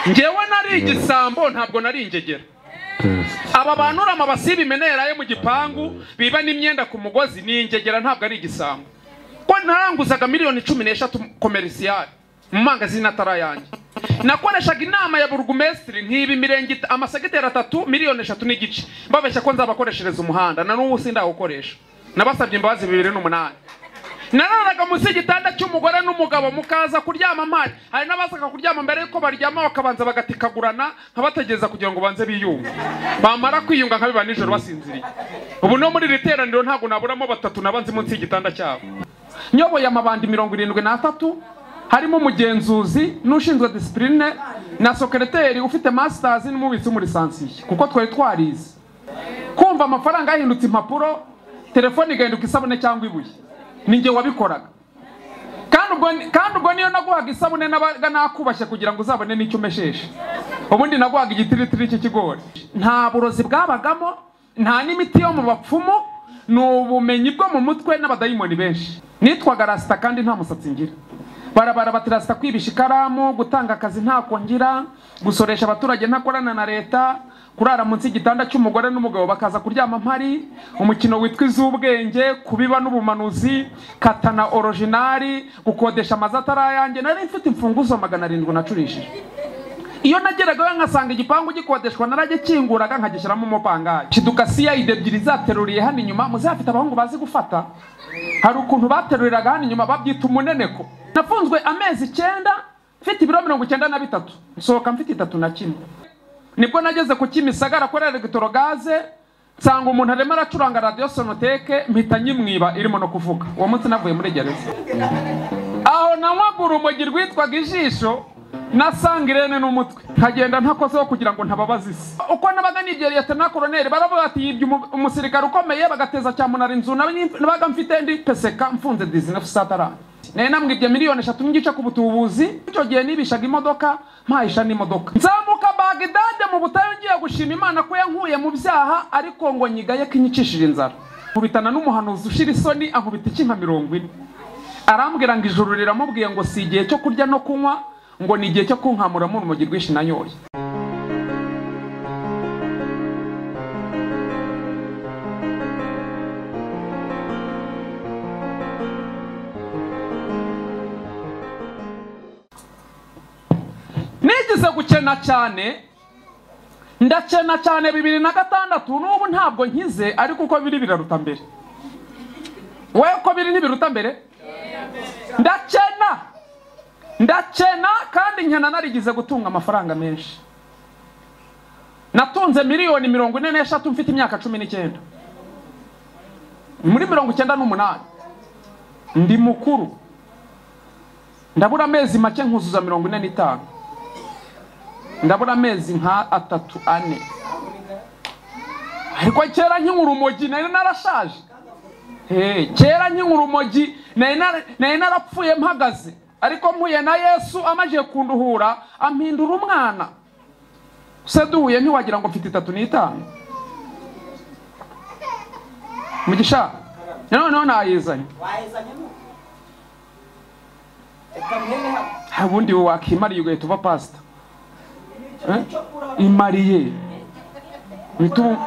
ngewe nari igisambo ntabwo nari ingegera. Aba bantu amabasibi menera ye mu gipangu biba n'imyenda ku mugozi ni ingegera ntabwo ari igisambo. Ko naranguzaga miliyoni 13 commercial mu magazine atarayange. Nakoreshaga inama ya burugumesitiri nkiba imirenge amasegiteri 3 miliyoni 3 n'igice babeshya ko nzabakoreshereza umuhanda na n'ubu sindawukoresha. Nabasabye imbabazi 2008. Nararaga musi gitanda cy'umugore n'umugabo mukaza kuryama mpari. Hari n'abasaka kuryama mbere yuko baryama bakabanza bagatikagurana nkabategeza kugira ngo banze biyunga. Bamara kwiyunga nkabiba nijoro basinziriye. Ubu no muri riteraniro ntago naburamo 3 nabanze munsi y'igitanda cyabo. Nyoboye amabandi 73 harimo umugenzuzi n'ushinzwe discipline na secretary ufite masters n'umubitsi muri sansiye kuko twari twarize. Kumva amafaranga yahindutse impapuro, telefone igahinduka isabune cyangwa ibuye. Ninge wabikoraga. Kandi ubwo niyo naguhaga isabune nabaga nakubashye kugira ngo uzabone n'icyo umesheshe. Ubundi naguhaga igitiritiri cy'ikigori. Nta burozi bwabagamo, nta n'imiti yo mu bapfumu, n'ubumenyi bwo mu mutwe n'abadayimoni benshi. Nitwaga Rasta kandi nta musatsi ngira. Barabara batirasta kwibisha ikaramu, gutanga akazi nta kongira, gusoresha abaturage ntakorana na leta, kurara munsi y'igitanda cy'umugore n'umugabo bakaza kuryama mpari, umukino witwa izubwenge, kubiba n'ubumanuzi, katana originali, gukodesha amazatara yanjye. Nari mfite imfunguzo 700 nacurishije. Iyo nageraga nkasanga igipangu gikodeshwa narajye kinguraga nkagishyiramo umupangayi. Kiduka CID 2 zateruriye hano inyuma, muzafite abahungu bazi gufata. Hari ukuntu bateruriraga hano inyuma babyita umuneneko. Nafunzwe amezi 9 mfite ibiro 93 nsohoka mfite 31. Nibwo nageze ku Kimisagara kuri electrogaze nsanga umuntu arema aracuranga radio sonoteke mpita nyimwiba irimo no kuvuga. Uwo munsi navuye muri gereza. Aho nawagura umugi rwitwaga ijisho nasanga Irene n'umutwe nkagenda ntakozeho kugira ngo ntababazise. Uko nabaga nibyeriye tena colonel baravuga ati yibye umusirikare ukomeye bagateza cyamunara inzu nabaga mfite ndi peseka mfunze 19 satara. Nena mwibye miliyoni 3 ngice ku butubuzi. Icyo gihe nibishaga imodoka mpayisha n'imodoka. Nzamuka Bagdad mu butayu ngiye gushima Imana ko yankuye mu byaha ariko ngo nyigaye kinyicishije inzara. Kubitana n'umuhanuzi ushira isoni ankubita ikinka 40. Arambwira ngo ijuru riramubwiye ngo si igihe cyo kurya no kunywa ngo ni igihe cyo kunkamura mu rumogi rwishi nanyoye. Nigize gukena cyane ndakena cyane 2006 n'ubu ntabwo nkize ariko uko biri biraruta mbere. Wewe uko biri ntibiruta mbere? Ndakena kandi nkena narigize gutunga amafaranga menshi. Natunze miliyoni 43 mfite imyaka 19. Muri 98 ndi mukuru. Ndabura amezi make nkuzuza 45. Ndabura amezi nka 3-4. Ariko kera nk'urumogi nari narashaje. Kera nk'urumogi nari narapfuye mpagaze. Ariko mpuye na Yesu amaje kunduhura ampindura umwana. Seduye ntiwagira ngo mfite 35. Mugisha none nayizanye. Habundi wakimariye ugaye tuva pastor. Imariye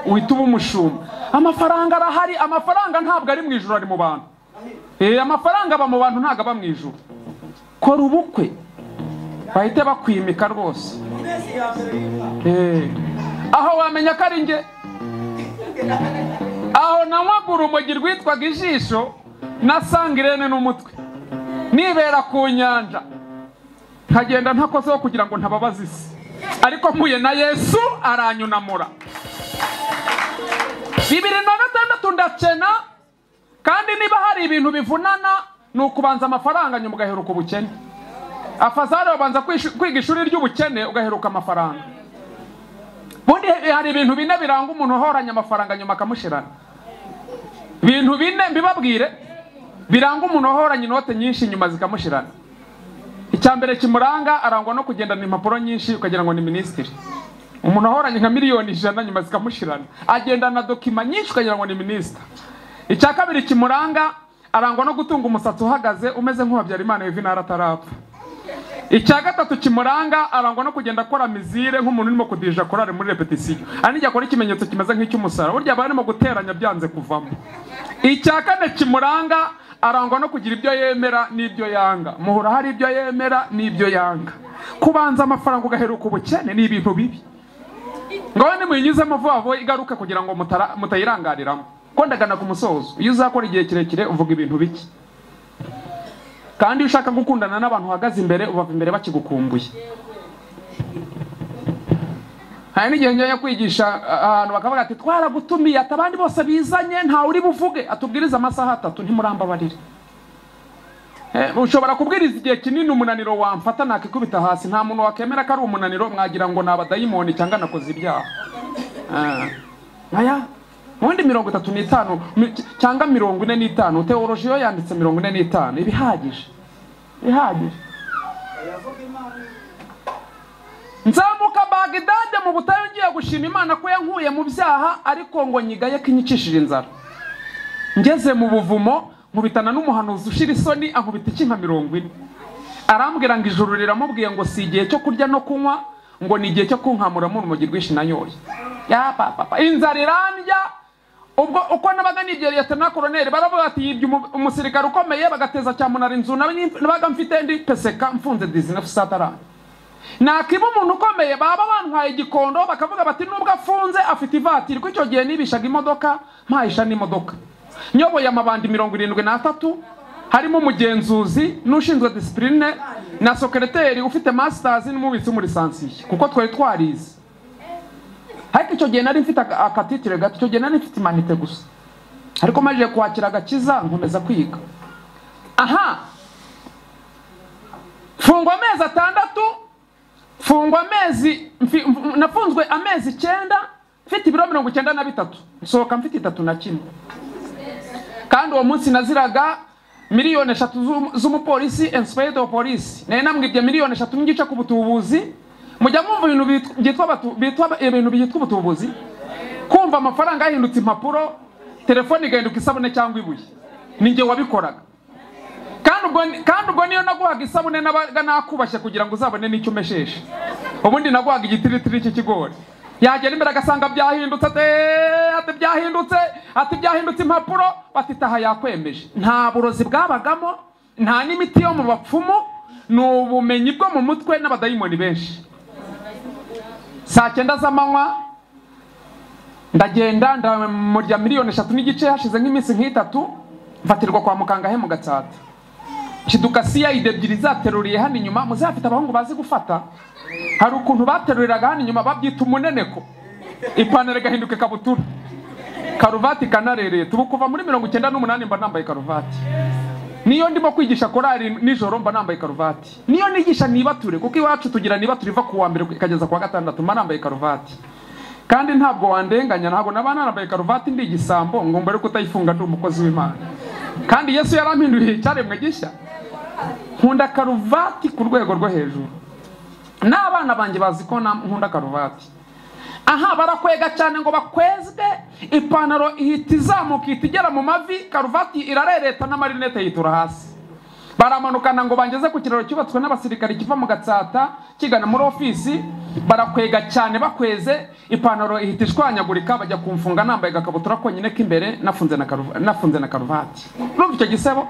wituba umushumba. Amafaranga arahari, amafaranga ntabwo ari mu ijuru ari mu bantu. Amafaranga aba mu bantu ntago aba mu ijuru. Kora ubukwe bahite bakwimika rwose. Aho wamenya ko ari nge. Aho nawagura umugi rwitwaga ijisho nasanga Irene n'umutwe nibera ku nyanja nkagenda ntakozeho kugira ngo ntababazise. Ariko mpuye na Yesu aranyunamura. 2006 ndakena kandi niba hari ibintu bivunana nukubanza amafaranga nyuma ugaheruka ubukene. Afazari wabanza kwiga ishuri ry'ubukene ugaheruka amafaranga. Bundi hari ibintu bine biranga umuntu uhoranya amafaranga nyuma akamushirana. Ibintu bine mbibabwire biranga umuntu uhoranya inote nyinshi nyuma zikamushirana. Icyambere kimuranga arangwa no kugendana impapuro nyinshi ukagira ngo ni ministeri. Umuntu ahoranye nka miliyoni 100 nyuma zikamushirana. Agendana dokima nyinshi ukagira ngo ni minister. Icyakabiri kimuranga arangwa no gutunga umusatsi uhagaze umeze nk'uwabyara Imana Yevina aratarapfa. icya gatatu kimuranga arangwa no kugenda akora mizire nk'umuntu urimo kudija korale muri repetition, anijya akora ikimenyetso kimeze nk'icy'umusara, burya barimo guteranya byanze kuvamo. Icya kane kimuranga arangwa no kugira ibyo yemera n'ibyo yanga. Muhura hari ibyo yemera n'ibyo yanga. Kubanza amafaranga ugaheruka ubukene ni ibintu bibi. Ngaho nimuyinyuzemo vuba vuba igaruka kugira ngo mutayirangariramo. Ko ndagana ku musozo, iyo uzakora igihe kirekire uvuga ibintu biki. Kandi ushaka gukundana n'abantu uhagaze imbere ubava imbere bakigukumbuye. Hari n'igihe njya kwigisha ahantu bakavuga ati twaragutumiye atabandi bose bizanye nta uri buvuge atubwiriza amasaha 3 ntimurambabarire. Ushobora kubwiriza igihe kinini umunaniro wamfata nakikubita hasi, nta muntu wakemera ko ari umunaniro mwagira ngo nabadayimoni cyangwa nakoze ibyaha. Aya mundi 35 cyangwa 45 teologiyo yanditse 45 ibihagije. Nzamuka Bagdad mu butayu ngiye gushima Imana ko yankuye mu byaha, ariko ngo nyigaye kinyicishije inzara. Ngeze mu buvumo nkubitana n'umuhanuzi ushira isoni ankubita ikinka 40. Arambwira ngo ijuru riramubwiye ngo si igihe cyo kurya no kunywa, ngo ni igihe cyo kunkamura mu rumogi rwinshi nanyoye. Ya papa inzara irandya. Ubwo uko nabaga nigereye tena colonel baravuga ati yibye umusirikare ukomeye bagateza cyamunara inzu nabaga mfite ndi peseka mfunze 19 satara. Nakiba umuntu ukomeye baba bantwaye igikondo bakavuga bati nubwo afunze afite ivatiri, ko icyo gihe nibishaga imodoka mpayisha n'imodoka. Nyoboye amabandi 73 harimo umugenzuzi n'ushinzwe discipline na secretary ufite masters n'umubitsi muri lisansi kuko twari twarize. Ariko icyo gihe nari mfite akatitire gato, icyo gihe nari mfite imanite gusa. Ariko maje kwakira agakiza nkomeza kwiga. Aha fungwa amezi 6, fungwa amezi nafunzwe amezi 9, mfite ibiro 93, nsohoka mfite 31. Kandi uwo munsi naziraga miliyoni 3 z'umupolisi inspector of police, naye namwibye miliyoni 3 ngica ku butubuzi. Mujya mwumva ibintu byitwa ubutubuzi, kumva amafaranga yahindutse impapuro, telefone igahinduka isabune cyangwa ibuye. Ninjye wabikoraga. Kandi ubwo niyo naguhaga isabune nabaga nakubashye kugira ngo uzabone n'icyo umesheshe. Ubundi naguhaga igitiritiri cy'ikigori. Yagera imbere agasanga byahindutse ati byahindutse impapuro, batitaha yakwemeje. Nta burozi bwabagamo, nta n'imiti yo mu bapfumu, n'ubumenyi bwo mu mutwe n'abadayimoni benshi. Saa 9 z'amanywa ndagenda ndamurya miliyoni 3 n'igice hashize nk'iminsi nk'itatu, mfatirwa kwa mukanga he mu Gatsata. Kidukasiya idebyiri zateruriye hano inyuma, muzafite abahungu bazi gufata. Hari ukuntu bateruriraga hano inyuma babyita umuneneko. Ipantaro gahinduke kabutura. Karuvati kanarereye. Tubukuva muri 98 mba nambaye karuvati. Niyo ndimo kwigisha korali nijoro mba nambaye karuvati. Niyo nigisha nibature kuko iwacu tugira nibature iva ku wa mbere ikageza kwa gatandatu mba nambaye karuvati. Kandi ntabwo wandenganya, ntabwo nabana nambaye karuvati ndi igisambo ngo mbere kutayifunga ndi umukozi w'Imana. Kandi Yesu yarampinduye cyaremwe gishya. Nkunda karuvati ku rwego rwo hejuru. N'abana banjye bazi ko nkunda karuvati. Aha barakwega cyane ngo bakwezwe, ipantaro ihita izamuka itigera mu mavi, karuvati irarereta n'amarinete yitura hasi. Baramanukana ngo bangeze ku kiraro cyubatswe n'abasirikari kiva mu Gatsata kigana muri ofisi, barakwega cyane bakweze, ipantaro ihita ishwanyagurika bajya kumfunga nambaye gakabutura konyine k'imbere nafunze na karuvati. Urumva icyo gisebo?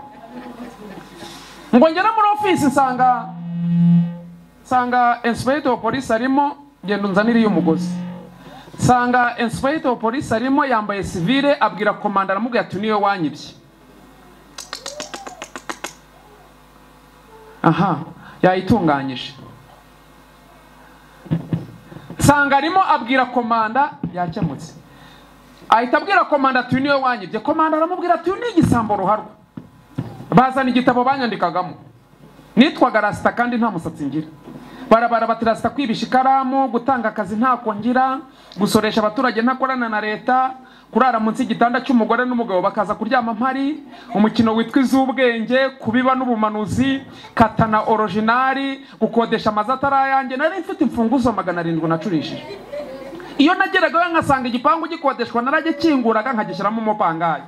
Ngo ngera muri ofisi nsanga inspector of police arimo genda unzanire y'umugozi. Sanga inspector of police arimo yambaye civile, abwira komanda aramubwira ati niyo wanyibye. Aha yayitunganyije. Sanga arimo abwira komanda yakemutse. Ahita abwira komanda ati niyo wanyibye. Komanda aramubwira ati ni igisambo ruharwa. Bazana igitabo banyandikagamo. Nitwaga Rasta kandi nta musatsi ngira. Barabara batirasta kwibisha ikaramu, gutanga akazi ntako ngira, gusoresha abaturage ntakorana na leta, kurara munsi igitanda cy'umugore n'umugabo bakaza kuryama mpari, umukino witwa iz'ubwenge, kubiba n'ubumanuzi, katana originali, gukodesha amazatara yanjye. Nari mfite imfunguzo 700 nacurishije. Iyo nageraga nkasanga igipangu gikodeshwa narage kinguraga nkagishyiramo umupangayi.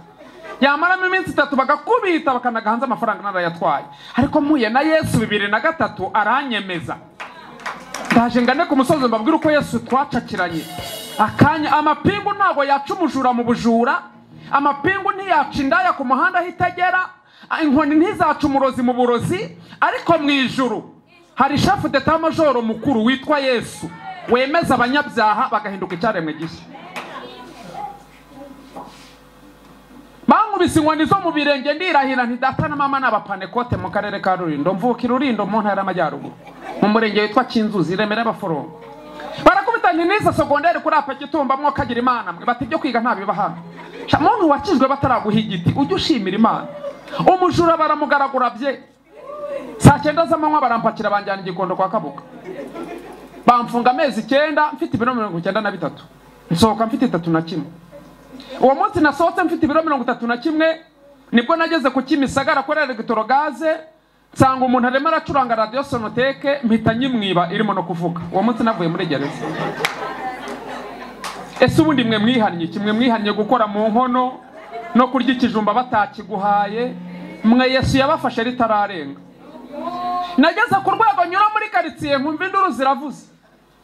yamaramo iminsi 3 bagakubita bakanagahanza amafaranga narayatwaye. Ariko mpuye na Yesu 2003 aranyemeza. Ndaje ngane ku musozi mbabwira uko Yesu twacakiranye. Akanya amapingu ntago yaca umujura mu bujura, amapingu ntiyaca indaya ku muhanda hitagera, inkoni ntizaca umurozi mu burozi, ariko mu ijuru hari chef d'etat major mukuru witwa Yesu wemeza abanyabyaha bagahinduka icyaremwe gishya. Bangubise inkoni zo mu birenge ndirahira nti data na mama n'abapanekote mu karere ka Rulindo, mvuka Rulindo mu ntara y'Amajyaruguru mu murenge witwa Kinzuzi Remera Baforomo. Barakubitanye n'iza secondaire kuri apa Gitumba mwo kagira Imana mwe bati byo kwiga nta biba hano. Muntu wakizwe bataraguha igiti ujye ushimira Imana. Umujura baramugaragura bye. Saa 9 z'amanywa barampakira banjyana Igikondo kwa Kabuga. Bamfunga amezi 9 mfite ibiro 93. Nsohoka mfite 31. Uwo munsi nasohotse mfite ibiro 31 nibwo nageze ku Kimisagara kuri Electrogaze, nsanga umuntu arimo aracuranga radio Sonoteke mpita nyimwiba irimo no kuvuga. Uwo munsi navuye muri gereza. Ese ubundi mwe mwihannye kimwe mwihannye gukora mu nkono no kurya ikijumba batakiguhaye, mwe Yesu yabafashe ritararenga. Nageze ku rwego nyura muri quartier nkumva induru ziravuze,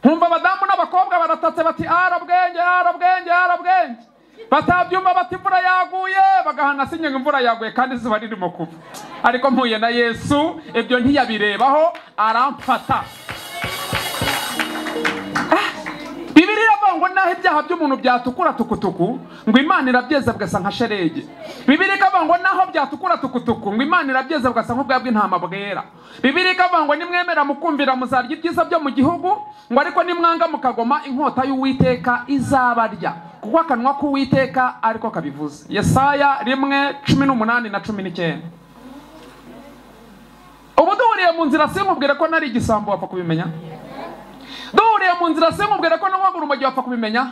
nkumva abadamu n'abakobwa baratatse bati arabwenge arabwenge arabwenge, batabyumva bati imvura yaguye, bagahana sinye imvura yaguye kandi izuba ririmo kuva. Ariko mpuye na Yesu ibyo ntiyabirebaho aramfata. Bibiliya ngo naho ibyaha by'umuntu byatukura tukutuku ngo Imana irabyeza bugasa nka sherege. Bibiliya ngo naho byatukura tukutuku ngo Imana irabyeza bugasa nk'ubwa bw'intama bwera. Bibiliya ngo nimwemera mukumvira muzarya ibyiza byo mu gihugu, ngo ariko nimwanga mukagoma inkota y'Uwiteka izabarya, kuko akanwa k'Uwiteka ariko kabivuze. Yesaya 1:18 na 19. Ubu duhuriye mu nzira sinkubwire ko nari igisambo wapfa kubimenya. Duhuriye mu nzira sinkubwire ko n'uwagura umujyi wapfa kubimenya.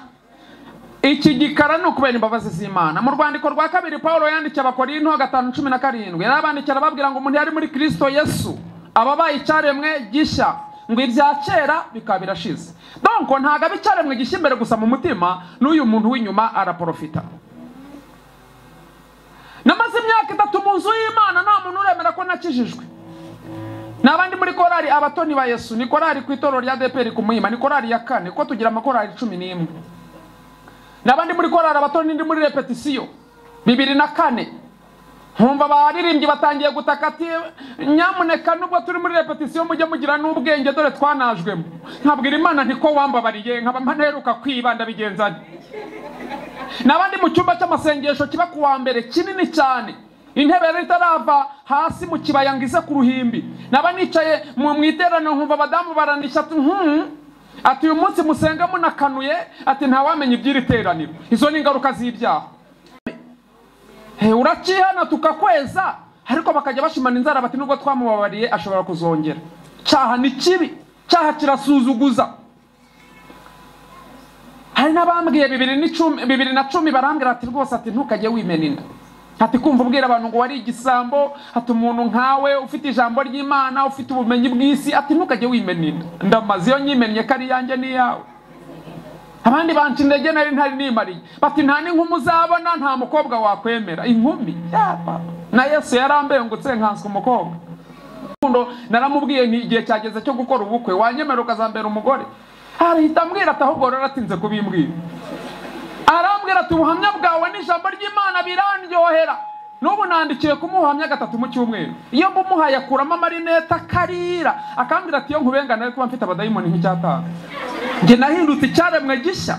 Iki gikara no kubera imbabazi z'Imana. Mu rwandiko rwa 2 Paulo yandikiye Abakorinto 5:17 yarabandikira babwira ngo umuntu yari muri Kristo Yesu ababaye icyaremwe gishya, ngo ibya kera bikaba birashize. Donc ntaga bicyaremwe gishya imbere gusa mu mutima, n'uyu muntu w'inyuma araprofita. Namaze imyaka 3 mu nzu y'Imana nta muntu uremera ko nakijijwe. Nabandi muri korari abatoni ba Yesu, ni korari ku itorero rya DPR ku Muhima, ni korari ya 4 ko tugira amakorari 11. Nabandi muri korari abatoni ndi muri repetition 2004. Humva baririmbyi batangiye gutaka ati nyamuneka nubwo turi muri repetition mujye mugira n'ubwenge dore twanajwemo. Nkabwira Imana ntiko wambabariye nkaba mpanheruka kwibanda bigenzanye. Nabandi mu cyumba cy'amasengesho kiba kuwa mbere kinini cyane, intebe ritarava hasi mu kibaya ngize ku ruhimbi, naba nicaye mu mwiterano nkumva abadamu baranisha ati uyu munsi musenga munakanuye, ati nta wamenye iby'iriteraniro. Izo ni ingaruka z'ibyaha. Urakihana tukakweza, ariko bakajya bashimana inzara bati nubwo twamubabariye ashobora kuzongera. Cyaha ni kibi, cyaha kirasuzuguza. Hari n'abambwiye 2010 barambwira ati rwose ati ntukajye wimena inda. Ati kumva ubwira abantu ngo wari igisambo, ati umuntu nkawe ufite ijambo ry'Imana ufite ubumenyi bw'isi, ati ntukajye wimena inda. Ndamaze yo nyimennye kari yanjye ni yawe. Abandi banci ndege nari ntari nimariye bati nta n'inkumu uzabona, nta mukobwa wakwemera. Inkumi na Yesu yarambengutse nkanswe umukobwa. Naramubwiye ni igihe cyageze cyo gukora ubukwe, wanyemera ukazambera umugore. Arahita ambwira ati ahubwo raratinze kubimbwira. Arambwira ati ubuhamya bwawe n'ijambo ry'Imana birandyohera. N'ubu nandikiye kumuhamya 3 mu cyumweru. Iyo mbumuhaye akuramo amarinete akarira, akambwira ati yo nkubengana ariko mfite abadayimoni nk'icyatanga. Nge nahindutse icyaremwe gishya.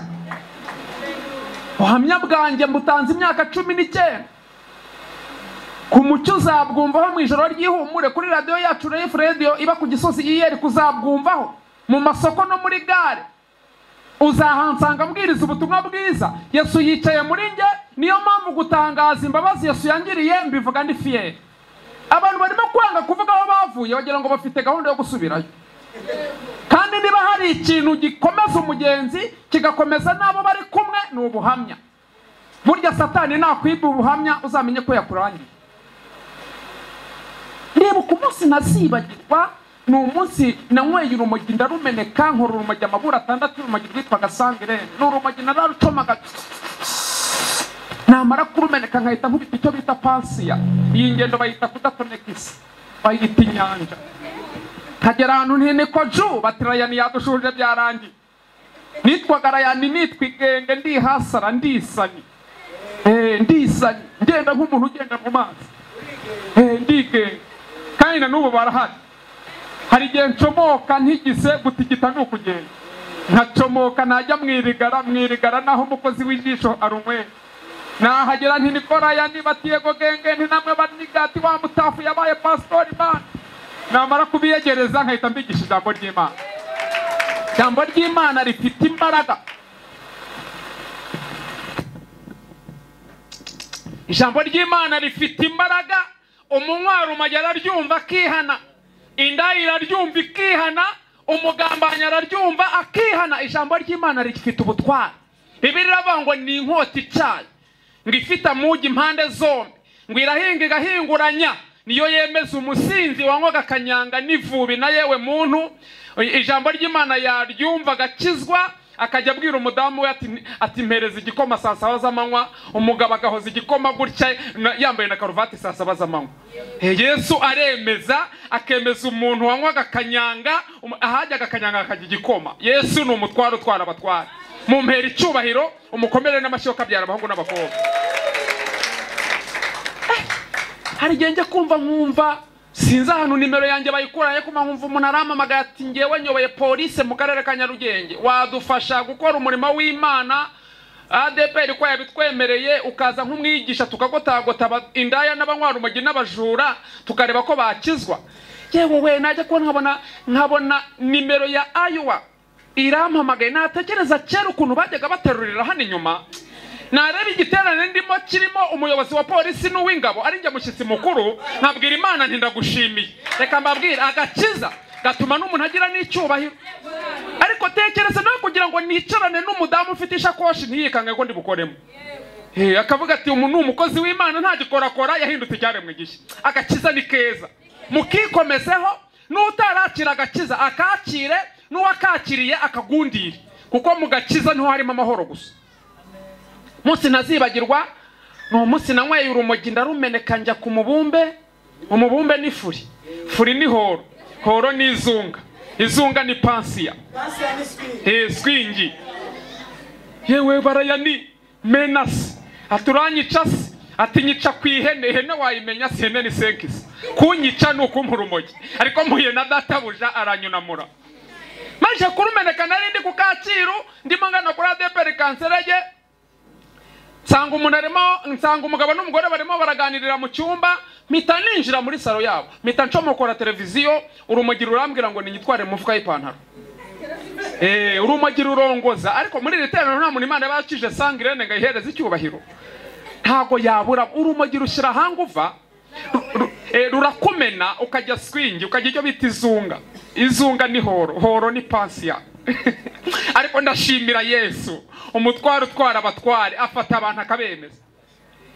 Ubuhamya bwanjye mbutanze imyaka 19. Ku mucyo uzabwumvaho mu ijoro ry'ihumure kuri radio yacu Life Radio iba ku Gisozi IR, kuzabwumvaho mu masoko no muri gare. Uzahansanga mbwiriza ubutumwa bwiza. Yesu yicaye muri nge, niyo mpamvu gutangaza imbabazi Yesu yangiriye mbivuga ndi fier. Abantu barimo kwanga kuvuga aho bavuye bagira ngo bafite gahunda yo gusubirayo. Kandi niba hari ikintu gikomeza umugenzi kigakomeza nabo bari kumwe ni ubuhamya. Burya Satani nakwiba ubuhamya uzamenye ko yakurangiye. Reba ku munsi nazibagirwa, ni umunsi nanyweye urumogi ndarumeneka, nkora urumogi amabura 6, urumogi rwitwa Gasangire, n'urumogi nararucomaga namara kurumeneka nkahita nkubita icyo bita pansiya. Iyi ngendo bayita kudatonekisa, bayita inyanja. Nkagera ahantu ntiniko ju batirayani yadushuje byarangiye. Nitwaga Rayani, nitwa igenge, ndi hasara, ndisani. Ndisani ngenda nk'umuntu ugenda mu mazi. Ndigenge kandi na n'ubu barahari. Hari igihe ncomoka ntigise gutigita n'ukugenda. Nkacomoka najya mwirigara naho umukozi w'ijisho arumwe. Nahagera nti niko Rayani batiyego genge nti namwe banigati wa mutafu yabaye pastori man. Namara kubiyegereza nkahita mbigisha ijambo ry'Imana. Ijambo ry'Imana rifite imbaraga. Ijambo ry'Imana rifite imbaraga. Umunywa rumagera ryumva akihana, indahira ryumva ikihana, umugambanyi araryumva akihana. Ijambo ry'Imana rifite ubutwari. Bibiliya iravuga ngo ni inkota icaye, ngo ifite amugi impande zombi, ngo irahinga igahinguranya, niyo yemeza umusinzi wanywaga akanyanga n'ivubi na yewe muntu. Ijambo ry'Imana yaryumva agakizwa, akajya abwira umudamu we ati mpereza igikoma saa saba z'amanywa. Umugabo agahoza igikoma gutya yambaye na karuvati saa saba z'amanywa. Yesu aremeza, akemeza umuntu wanywaga akanyanga, ahajyaga akanyanga akajya igikoma. Yesu ni umutwaro utwara abatwara. Mumpera icyubahiro, umukomere n'amashyi kabyara abahungu n'abakobwa. Hari igihe njya kumva nkumva sinzi ahantu nimero yanjye bayikuraye, kuma nkumva umuntu arampamagaye ati ngewe nyoboye polisi mu karere ka Nyarugenge, wadufasha gukora umurimo w'Imana. ADPR ko yabitwemereye, ukaza nk'umwigisha tukagotagota indaya n'abanywa umugi n'abajura tukareba ko bakizwa. Yewe we najya ko nkabona nimero ya Ayuwa irampamagaye, natekereza kera ukuntu bajyaga baterurira hano inyuma. Nareba igiterane ndimo kirimo umuyobozi wa polisi n'uw'ingabo ari njye mushyitsi mukuru, nkabwira Imana nti ndagushimiye. Reka mbabwira agakiza gatuma n'umuntu agira n'icyubahiro. Ariko tekereza no kugira ngo nicarane n'umudamu ufite ishakoshi ntiyikange ngo ndibukoremo. Akavuga ati umuntu umukozi w'Imana ntagikorakora, yahindutse icyaremwe gishya. Agakiza ni keza, mukikomezeho. N'utarakira agakiza akakire, n'uwakakiriye akagundire, kuko mu gakiza niho harimo amahoro gusa. Munsi ntazibagirwa no munsi nanyweye urumogi ndarumeneka njya ku mubumbe. Umubumbe ni furi, furi ni horo, horo ni izunga, izunga ni pansiya, swingi. Yewe Barayani menasi aturanyicasi, ati nyica ku ihene. Ihene wayimenya, si ihene ni senkisi. Kunyica ni ukumpa urumogi, ariko mpuye na databuja aranyunamura. Maje kurumeneka narindi ku Kacyiru, ndimo ngana kuri ADPR Kanserege. Nsanga umugabo n'umugore barimo baraganirira mu cyumba, mpita ninjira muri salo yabo, mpita ncomokora televiziyo. Urumogi rurambwira ngo ninyitware mu mufuka y'ipantaro. Urumogi rurongoza, ariko muri iri terano nta muntu Imana yabakije sangirene ngo ihereze icyubahiro. Ntago yabura. Urumogi rushyira hanguva, rurakumena ukajya swingi, ukajya icyo bita izunga. Izunga ni horo, horo ni pansiya. Ariko ndashimira Yesu, umutwaro utwara abatware, afata abantu akabemeza.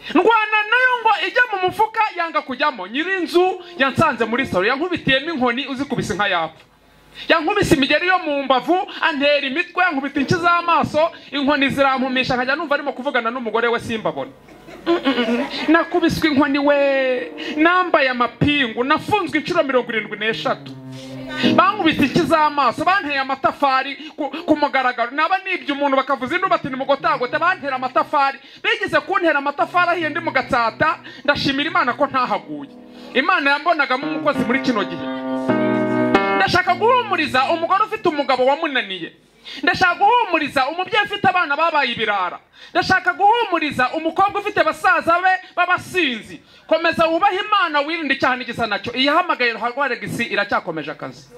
Ndwana nayo ngo ijya mu mufuka yanga kujyamo. Nyirinzu yansanze muri salo, yankubitiyemo inkoni uzikubise nka yapfa. Yankubise imigeri yo mu mbavu, antera imitwe, yankubita inki z'amaso, inkoni zirampumisha, nkajya numva arimo kuvugana n'umugore we simbabona. Nakubiswe inkoni we, nambaye amapingu, nafunzwe inshuro 73. Bankubise iki z'amaso, banteye amatafari ku mugaragaro. Naba nibye umuntu bakavuza indu bati nimugotagote, bantera amatafari. Bigeze kuntera amatafari ahiye ndi mu gatsata. Ndashimira Imana ko ntahaguye. Imana yambonagamo umukozi muri kino gihe. Ndashaka guhumuriza umugore ufite umugabo wamunaniye. Ndashaka guhumuriza umubyeyi ufite abana babaye ibirara. Ndashaka guhumuriza umukobwa ufite basaza be babasinzi. Komeza wubahe Imana, wirinde icyaha n'igisa nacyo. Iyahamagaye Rwaregisi iracyakomeje akazi.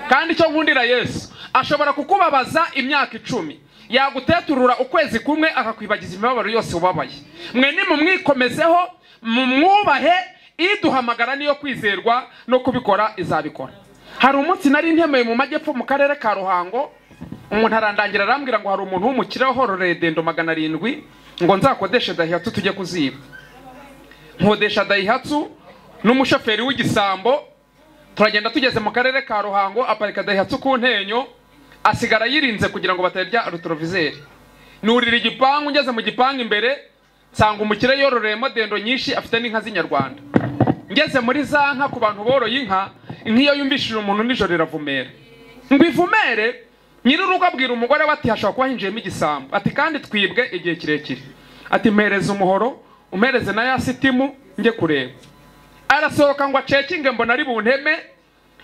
Kandi icyo nkundira Yesu, ashobora kukubabaza imyaka 10, yaguteturura ukwezi kumwe akakwibagiza imibabaro yose ubabaye. Mwe ni mumwikomezeho, mumwubahe. Iduhamagara niyo kwizerwa, no kubikora izabikora. Hari umunsi nari ntemeye mu majyepfo mu karere ka Ruhango, umuntu arandangira arambwira ngo hari umuntu w'umukire wahororeye dendo 700 ngo nzakodeshe Daihatsu tujye kuziba. Nkodesha Daihatsu n'umushoferi w'igisambo, turagenda tugeze mu karere ka Ruhango, aparika Daihatsu ku ntenyo, asigara yirinze kugira ngo batarya retroviseur. Nurira igipangu, ngeze mu gipangu imbere nsanga umukire yororeyemo dendo nyinshi afite n'inka z'inyarwanda. Ngeze muri za nka ku bantu boroye inka, nk'iyo yumvishije umuntu nijoro iravumera. Ngo ivumere, nyir'urugo abwira umugore we ati hashobora kuba hinjiyemo igisambo. Ati kandi twibwe igihe kirekire. Ati mpereze umuhoro, umpereze na ya sitimu njye kureba. Arasohoka ngo acekinge mbona ari bunteme,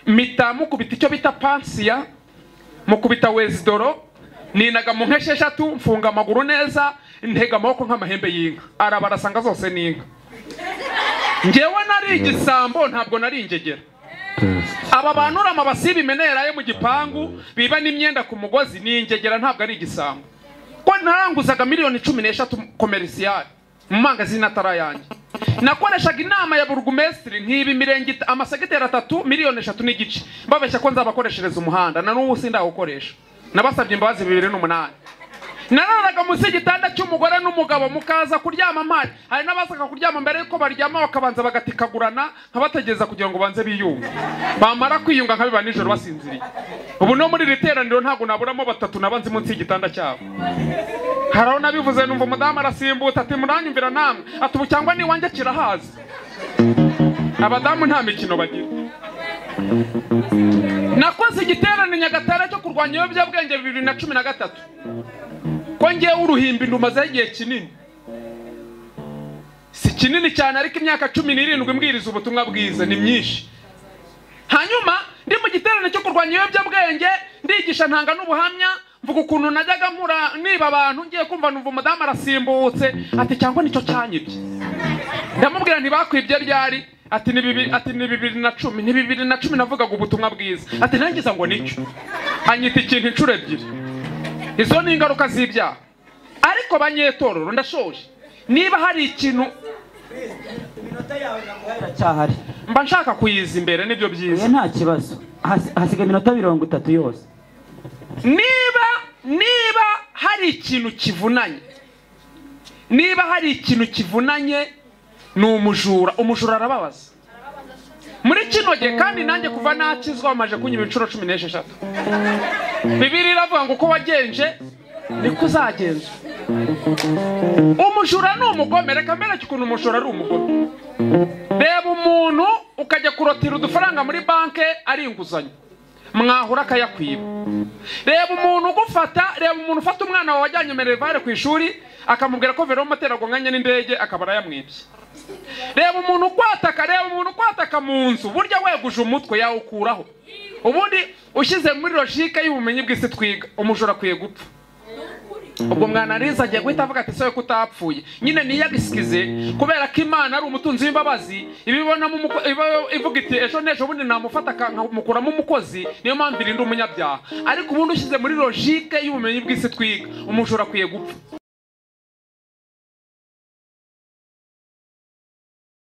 mpita mukubita icyo bita pansiya, mukubita wezidoro, ninaga mu nkeshe eshatu, mfunga amaguru neza, ntega amaboko nk'amahembe y'inka. Arabarasanga zose n'inka. Ngewe nari igisambo ntabwo nari ingegera. Aba banurama basiba imenera yo mu gipangu biba n'imyenda ku mugozi ni ingegera ntabwo ari igisambo. Ko naranguzaga miliyoni 13 commercial mu mangazini atarayanjye. Nakoreshaga inama ya burugumesitiri nk'ibi mirenge amasegiteri 3 miliyoni 3 n'igice. Babeshya ko nzabakoreshereza umuhanda na n'ubu sindawukoresha. Nabasabye imbabazi 2008. Nararaga munsi y'igitanda cy'umugore n'umugabo mukaza kuryama mpari. Hari n'abazaga kuryama mbere yuko baryama bakabanza bagatikagurana nkabategeza kugira ngo banze biyunga. Bamara kwiyunga nkabiba nijoro basinziriye. Ubu no muri riteraniro ntago naburamo 3 nabanze munsi y'igitanda cyabo. Haraho nabivuze numva umudamu arasimbuta ati muranyumvira namwe. Ati ubu cyangwa ni wanjye kirahaza. Abadamu nta mikino bagira. Nakoze igiterane Nyagatare cyo kurwanya ibiyobyabwenge 2013. Ko ngiye uruhimbi ndumaze igihe kinini. Si kinini cyane ariko imyaka 17 mbwiriza ubutumwa bwiza ni myinshi. Hanyuma ndi mu giterane cyo kurwanya ibiyobyabwenge ndigisha ntanga n'ubuhamya mvuga ukuntu najyaga mpura niba abantu ngiye kumva numva umudamu arasimbutse ati cyangwa nico cyanyibye. Ndamubwira ntibakwibye ryari ati ni 2010 ni 2010 navugaga ubutumwa bwiza ati nangiza ngo nicyo anyita ikintu incuro ebyiri. Izo ni ingaruka z'ibyaha. Ariko banyetororo ndashoje niba hari ikintu iminota yawe namuhera cyahari mba nshaka kuyiza imbere nibyo byiza. Nta kibazo hasiga iminota 30 yose. Niba hari ikintu kivunanye, niba hari ikintu kivunanye ni umujura arababaza muri kino gihe kandi nanjye kuva nakizwa amaje kunyiba inshuro 16. Bibiliya iravuga ngo uko wagenje niko uzagenza. Umujura ni umugome. Reka mbere cyukuntu umujura ari umugome. Reba umuntu ukajya kurotira udufaranga muri banke ari inguzanyo mwahura akayakwiba. Reba umuntu ugufata, reba umuntu ufata umwana wawe wajyanye merevare ku ishuri akamubwira ko vero motera gonganye n'indege akabara yamwibye. Reba umuntu ukwataka mu nzu burya weguje umutwe yawukuraho. Ubundi ushize muri logique y'ubumenyi bw'isi twiga umujura kwiye gupfa. Ubwo mwana ariza agiye guhita avuga ati soye kutapfuye nyine niyagisikize kubera ko Imana ari umutunzi w'imbabazi ibibona mu ivuga iti ejo nejo bundi namufata kankamukuramo umukozi niyo mpamvu irinde umunyabyaha. Ariko ubundi ushize muri logique y'ubumenyi bw'isi twiga umujura kwiye gupfa.